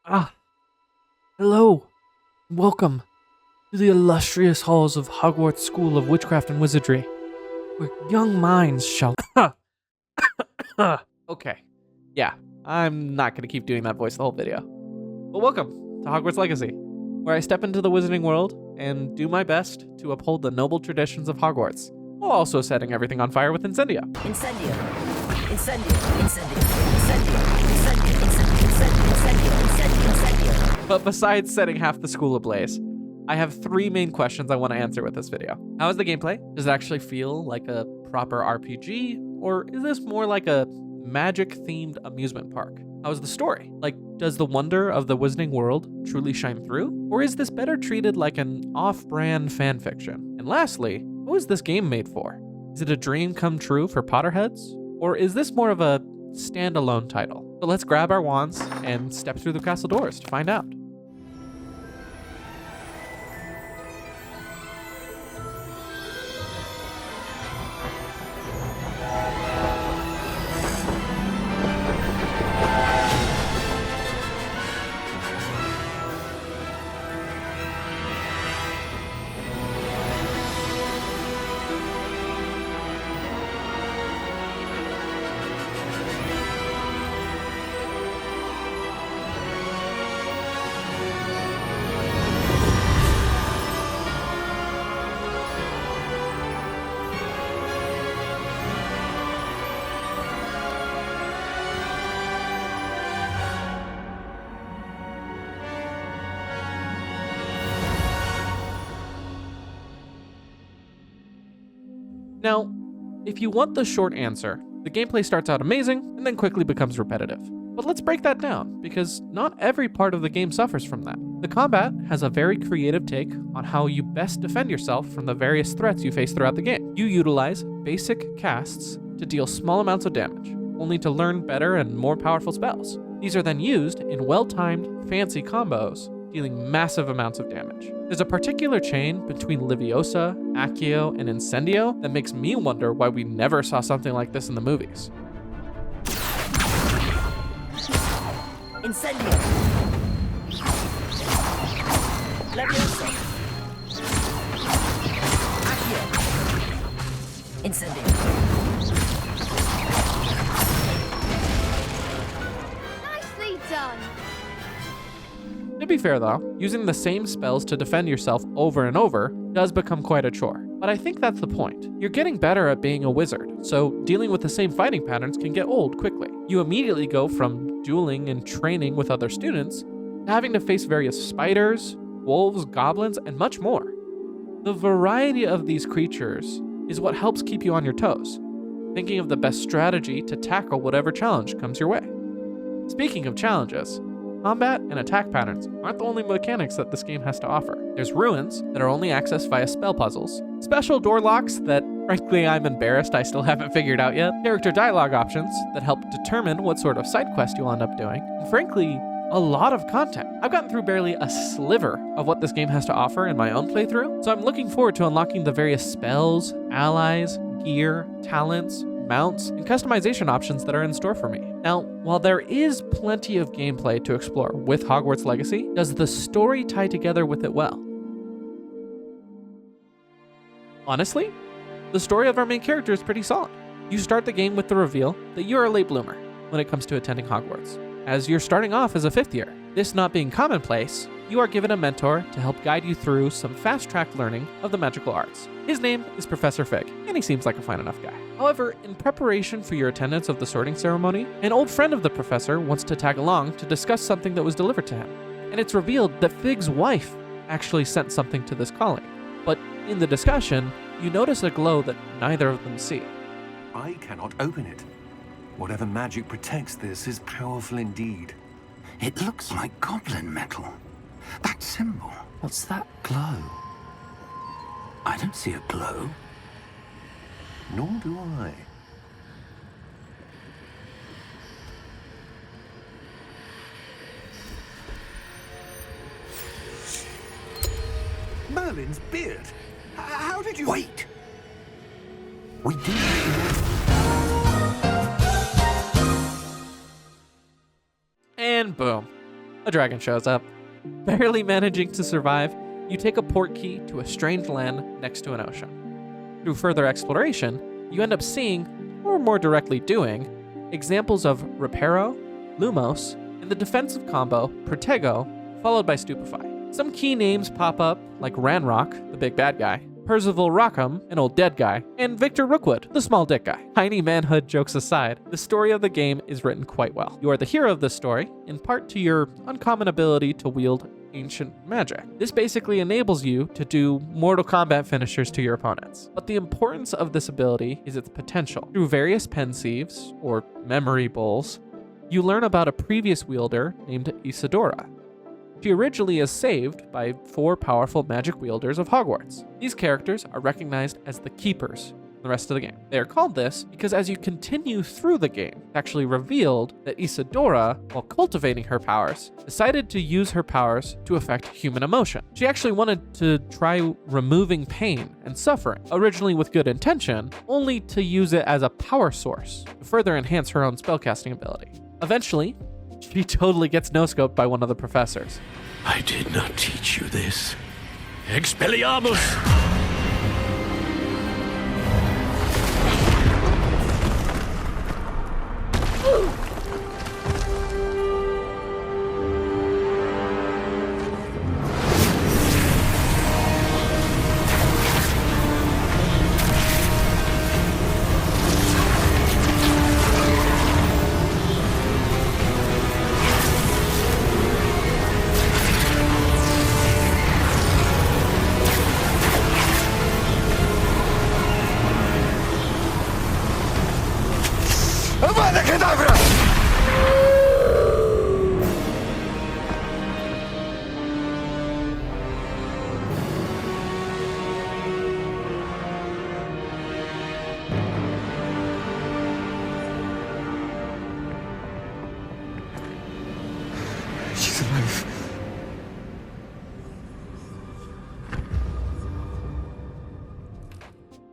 Ah, hello. Welcome to the illustrious halls of Hogwarts School of Witchcraft and Wizardry, where young minds shall. Okay. Yeah, I'm not going to keep doing that voice the whole video. But welcome to Hogwarts Legacy, where I step into the wizarding world and do my best to uphold the noble traditions of Hogwarts, while also setting everything on fire with Incendio. Incendio. Incendio. Incendio. Incendio. Incendio. Incendio. Incendio. Incendio. Incendio. But besides setting half the school ablaze, I have three main questions I want to answer with this video. How is the gameplay? Does it actually feel like a proper RPG? Or is this more like a magic-themed amusement park? How is the story? Like, does the wonder of the wizarding world truly shine through? Or is this better treated like an off-brand fanfiction? And lastly, who is this game made for? Is it a dream come true for Potterheads? Or is this more of a standalone title? So let's grab our wands and step through the castle doors to find out. Now, if you want the short answer, the gameplay starts out amazing and then quickly becomes repetitive. But let's break that down, because not every part of the game suffers from that. The combat has a very creative take on how you best defend yourself from the various threats you face throughout the game. You utilize basic casts to deal small amounts of damage, only to learn better and more powerful spells. These are then used in well-timed, fancy combos, dealing massive amounts of damage. There's a particular chain between Leviosa, Accio, and Incendio that makes me wonder why we never saw something like this in the movies. Incendio. Leviosa. Accio. Incendio. Nicely done. To be fair though, using the same spells to defend yourself over and over does become quite a chore. But I think that's the point. You're getting better at being a wizard, so dealing with the same fighting patterns can get old quickly. You immediately go from dueling and training with other students to having to face various spiders, wolves, goblins, and much more. The variety of these creatures is what helps keep you on your toes, thinking of the best strategy to tackle whatever challenge comes your way. Speaking of challenges, combat and attack patterns aren't the only mechanics that this game has to offer. There's ruins that are only accessed via spell puzzles, special door locks that, frankly, I'm embarrassed I still haven't figured out yet, character dialogue options that help determine what sort of side quest you'll end up doing, and frankly, a lot of content. I've gotten through barely a sliver of what this game has to offer in my own playthrough, so I'm looking forward to unlocking the various spells, allies, gear, talents, mounts, and customization options that are in store for me. Now, while there is plenty of gameplay to explore with Hogwarts Legacy, does the story tie together with it well? Honestly, the story of our main character is pretty solid. You start the game with the reveal that you're a late bloomer when it comes to attending Hogwarts, as you're starting off as a 5th year. This not being commonplace, you are given a mentor to help guide you through some fast-track learning of the magical arts. His name is Professor Fig, and he seems like a fine enough guy. However, in preparation for your attendance of the sorting ceremony, an old friend of the professor wants to tag along to discuss something that was delivered to him. And it's revealed that Fig's wife actually sent something to this colony. But in the discussion, you notice a glow that neither of them see. I cannot open it. Whatever magic protects this is powerful indeed. It looks like goblin metal. That symbol. What's that glow? I don't see a glow. Nor do I. Merlin's beard. How did you... Wait! We do. And boom. A dragon shows up. Barely managing to survive, you take a port key to a strange land next to an ocean. Through further exploration, you end up seeing, or more directly doing, examples of Reparo, Lumos, and the defensive combo Protego, followed by Stupefy. Some key names pop up, like Ranrock, the big bad guy, Percival Rockham, an old dead guy, and Victor Rookwood, the small dick guy. Tiny manhood jokes aside, the story of the game is written quite well. You are the hero of this story, in part to your uncommon ability to wield ancient magic. This basically enables you to do Mortal Kombat finishers to your opponents. But the importance of this ability is its potential. Through various pensieves, or memory bowls, you learn about a previous wielder named Isadora. She originally is saved by 4 powerful magic wielders of Hogwarts. These characters are recognized as the Keepers in the rest of the game. They are called this because as you continue through the game, it's actually revealed that Isadora, while cultivating her powers, decided to use her powers to affect human emotion. She actually wanted to try removing pain and suffering, originally with good intention, only to use it as a power source to further enhance her own spellcasting ability. Eventually, she totally gets no-scoped by one of the professors. I did not teach you this. Expelliarmus! She's alive.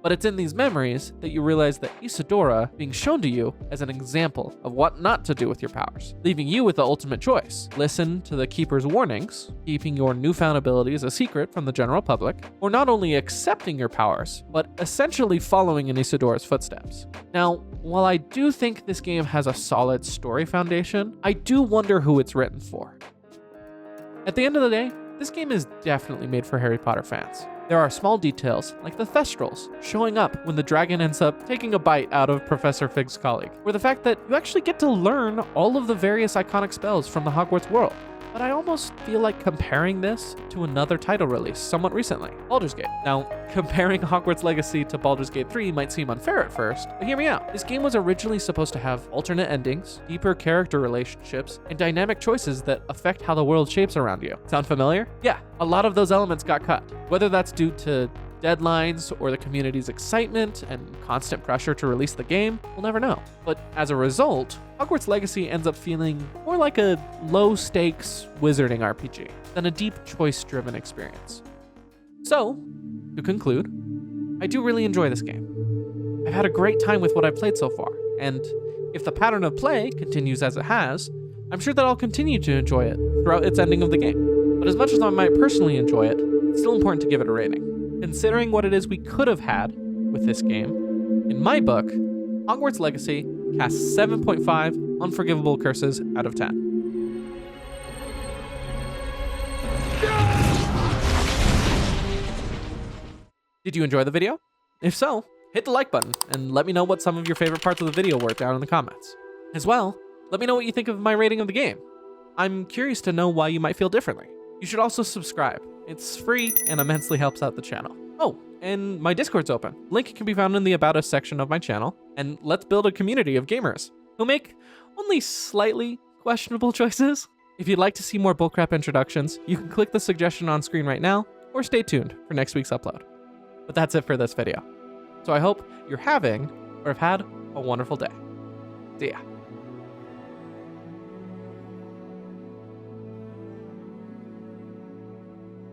But it's in these memories that you realize that Isadora being shown to you as an example of what not to do with your powers, leaving you with the ultimate choice. Listen to the Keeper's warnings, keeping your newfound abilities a secret from the general public, or not only accepting your powers, but essentially following in Isadora's footsteps. Now, while I do think this game has a solid story foundation, I do wonder who it's written for. At the end of the day, this game is definitely made for Harry Potter fans. There are small details, like the Thestrals showing up when the dragon ends up taking a bite out of Professor Fig's colleague, or the fact that you actually get to learn all of the various iconic spells from the Hogwarts world. But I almost feel like comparing this to another title release somewhat recently, Baldur's Gate. Now, comparing Hogwarts Legacy to Baldur's Gate 3 might seem unfair at first, but hear me out. This game was originally supposed to have alternate endings, deeper character relationships, and dynamic choices that affect how the world shapes around you. Sound familiar? Yeah, a lot of those elements got cut. Whether that's due to deadlines or the community's excitement and constant pressure to release the game, we'll never know. But as a result, Hogwarts Legacy ends up feeling more like a low-stakes wizarding RPG than a deep choice-driven experience. So, to conclude, I do really enjoy this game. I've had a great time with what I've played so far, and if the pattern of play continues as it has, I'm sure that I'll continue to enjoy it throughout its ending of the game. But as much as I might personally enjoy it, it's still important to give it a rating. Considering what it is we could have had with this game, in my book, Hogwarts Legacy casts 7.5 unforgivable curses out of 10. Did you enjoy the video? If so, hit the like button and let me know what some of your favorite parts of the video were down in the comments. As well, let me know what you think of my rating of the game. I'm curious to know why you might feel differently. You should also subscribe. It's free and immensely helps out the channel. Oh, and my Discord's open. Link can be found in the About Us section of my channel, and let's build a community of gamers who make only slightly questionable choices. If you'd like to see more Bullcrap introductions, you can click the suggestion on screen right now, or stay tuned for next week's upload. But that's it for this video. So I hope you're having, or have had, a wonderful day. See ya.